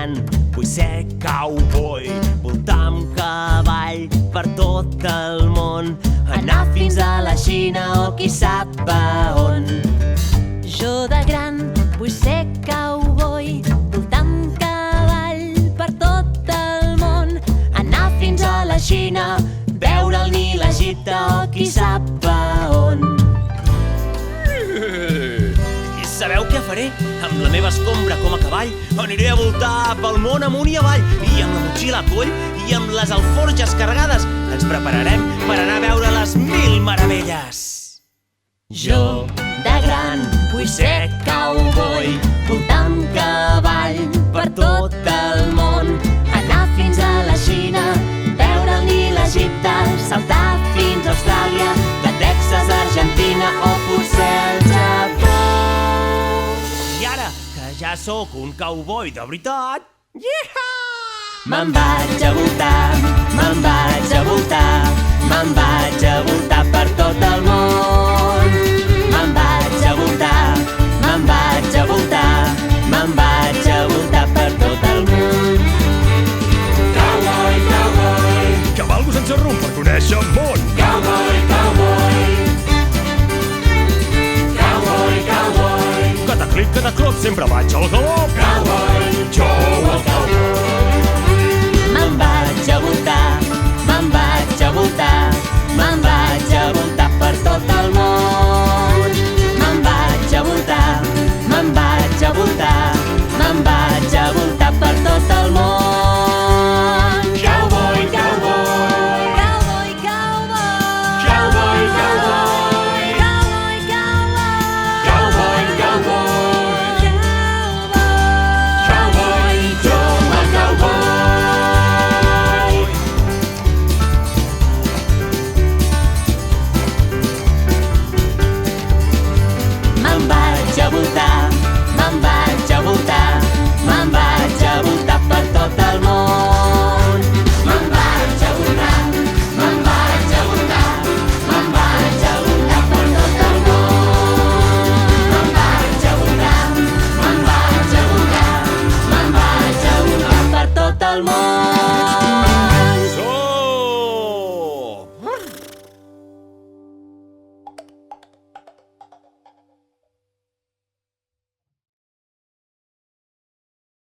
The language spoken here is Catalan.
gran, vull ser cowboy, voltar amb cavall per tot el món, anar fins a la Xina o qui sap a on. Jo de gran vull ser cowboy, voltar amb cavall per tot el món, anar fins a la Xina, veure el Nil, Egipte o qui sap a on. I sabeu què faré? Amb la meva escombra com a cavall aniré a voltar pel món amunt i avall, i amb la motxilla a coll i amb les alforges carregades ens prepararem per anar a veure les 1000 meravelles. Jo, de gran, vull ser cowboy, voltar amb cavall per tot el món, anar fins a la Xina, veure el Nil, Egipte, saltar fins a Austràlia, de Texas a Argentina o potser al Japó. I ara, que ja sóc un cowboy de veritat, me'n vaig a voltar, me'n vaig a voltar, me'n vaig a voltar per tot el món. Me'n vaig a voltar, me'n vaig a voltar, me'n vaig a voltar per tot el món. Cowboy, cowboy, Cavalgo sense rumb per conèixer el món. cowboy, cowboy. Cowboy, cowboy, Cataclic, cataclop, sempre vaig al galop. cowboy, Jo el cowboy. Me'n vaig a voltar, me'n vaig a voltar, me'n vaig a voltar per tot el món. Me'n vaig a voltar, me'n vaig a voltar, me'n vaig a voltar per tot el món. Cowboy, cowboy, cowboy, cowboy, cowboy, cowboy, cowboy, cowboy, cowboy, cowboy, Joe el cowboy. Me'n vaig a voltar, me'n vaig a voltar, me'n vaig a voltar per tot el món. Me'n vaig a voltar, me'n vaig a voltar, me'n vaig a voltar per tot el món. Me'n vaig a voltar, me'n vaig a voltar, me'n vaig a voltar per tot el món.